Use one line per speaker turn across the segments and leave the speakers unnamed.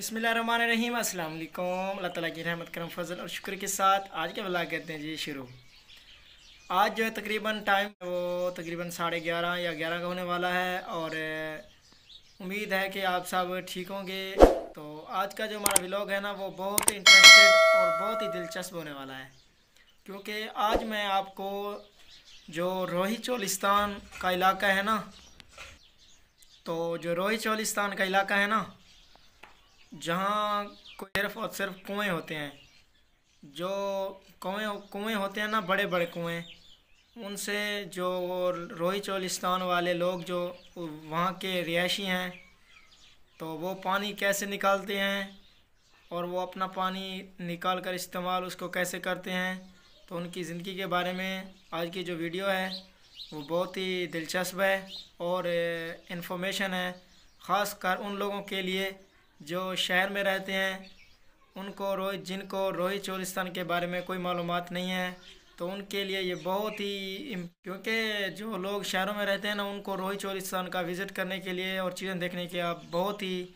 बिस्मिल्लाहिर्रहमानिर्रहीम। अस्सलाम वालेकुम। अल्लाह ताला की रहमत करम फजल और शुक्र के साथ आज के व्लॉग करते हैं जी शुरू। आज जो है तकरीबन टाइम वो तकरीबन 11:30 या 11 का होने वाला है और उम्मीद है कि आप सब ठीक होंगे। तो आज का जो हमारा व्लॉग है ना वो बहुत ही इंटरेस्टेड और बहुत ही दिलचस्प होने वाला है, क्योंकि आज मैं आपको जो रोही चोलिस्तान का इलाका है ना, तो जो रोही चोलिस्तान का इलाका है ना, जहाँ सिर्फ और सिर्फ कुएँ होते हैं, जो कुएँ कुएँ होते हैं ना, बड़े बड़े कुएँ, उनसे जो रोही चोलिस्तान वाले लोग जो वहाँ के रिहायशी हैं, तो वो पानी कैसे निकालते हैं और वो अपना पानी निकाल कर इस्तेमाल उसको कैसे करते हैं, तो उनकी ज़िंदगी के बारे में आज की जो वीडियो है वो बहुत ही दिलचस्प है और इन्फॉर्मेशन है, ख़ास कर उन लोगों के लिए जो शहर में रहते हैं, उनको जिनको रोही चोलिस्तान के बारे में कोई मालूमात नहीं है, तो उनके लिए ये बहुत ही क्योंकि जो लोग शहरों में रहते हैं ना, उनको रोही चोलिस्तान का विज़िट करने के लिए और चीज़ें देखने के आप बहुत ही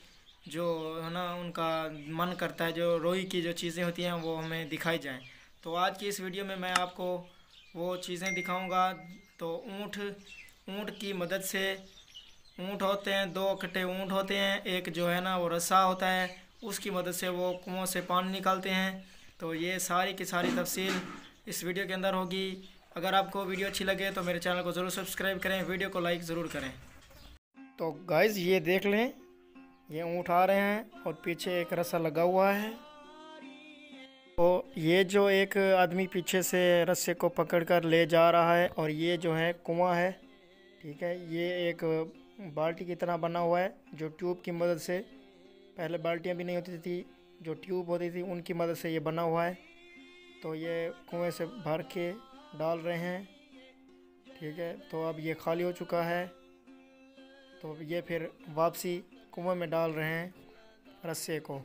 जो है ना उनका मन करता है, जो रोही की जो चीज़ें होती हैं वो हमें दिखाई जाएं। तो आज की इस वीडियो में मैं आपको वो चीज़ें दिखाऊंगा। तो ऊँट की मदद से, ऊँट होते हैं, दो इकट्ठे ऊँट होते हैं, एक जो है ना वो रस्सा होता है, उसकी मदद से वो कुओं से पानी निकालते हैं। तो ये सारी की सारी तफसील इस वीडियो के अंदर होगी। अगर आपको वीडियो अच्छी लगे तो मेरे चैनल को ज़रूर सब्सक्राइब करें, वीडियो को लाइक ज़रूर करें। तो गाइज़ ये देख लें, ये ऊँट आ रहे हैं और पीछे एक रस्सा लगा हुआ है। तो ये जो एक आदमी पीछे से रस्से को पकड़कर ले जा रहा है और ये जो है कुआं है, ठीक है। ये एक बाल्टी की तरह बना हुआ है जो ट्यूब की मदद से, पहले बाल्टियां भी नहीं होती थी, जो ट्यूब होती थी उनकी मदद से ये बना हुआ है। तो ये कुएं से भर के डाल रहे हैं, ठीक है। तो अब ये खाली हो चुका है, तो ये फिर वापसी कुएं में डाल रहे हैं रस्से को।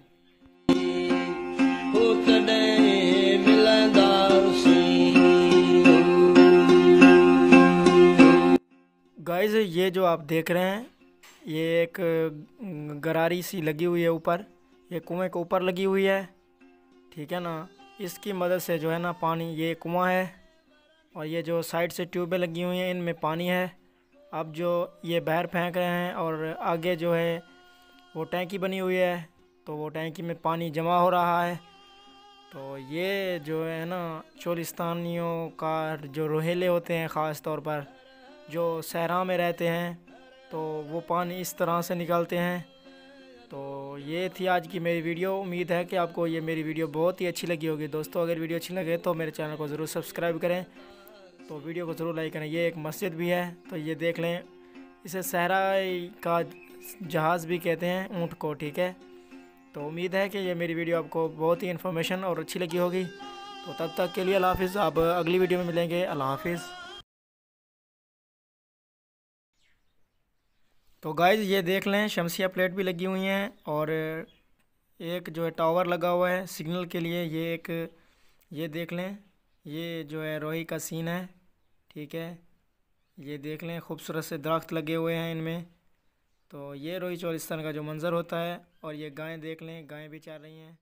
गाइस ये जो आप देख रहे हैं, ये एक गरारी सी लगी हुई है ऊपर, ये कुएं के ऊपर लगी हुई है, ठीक है ना। इसकी मदद से जो है ना पानी, ये कुआं है और ये जो साइड से ट्यूबें लगी हुई हैं इनमें पानी है। अब जो ये बाहर फेंक रहे हैं और आगे जो है वो टैंकी बनी हुई है, तो वो टैंकी में पानी जमा हो रहा है। तो ये जो है ना चोलिस्तानियों का जो रोहेले होते हैं, ख़ास तौर पर जो सहरा में रहते हैं, तो वो पानी इस तरह से निकालते हैं। तो ये थी आज की मेरी वीडियो। उम्मीद है कि आपको ये मेरी वीडियो बहुत ही अच्छी लगी होगी। दोस्तों अगर वीडियो अच्छी लगे तो मेरे चैनल को ज़रूर सब्सक्राइब करें, तो वीडियो को ज़रूर लाइक करें। ये एक मस्जिद भी है, तो ये देख लें, इसे सहरा का जहाज़ भी कहते हैं ऊँट को, ठीक है। तो उम्मीद है कि ये मेरी वीडियो आपको बहुत ही इन्फॉर्मेशन और अच्छी लगी होगी। तो तब तक के लिए अल्लाह हाफ़िज़। आप अगली वीडियो में मिलेंगे। अल्लाह हाफ़िज़। तो गाइज़ ये देख लें, शमसिया प्लेट भी लगी हुई हैं और एक जो है टावर लगा हुआ है सिग्नल के लिए। ये देख लें, ये जो है रोही का सीन है, ठीक है। ये देख लें, खूबसूरत से दरख्त लगे हुए हैं इनमें। तो ये रोही चोलिस्तान का जो मंज़र होता है। और ये गायें देख लें, गायें भी चर रही हैं।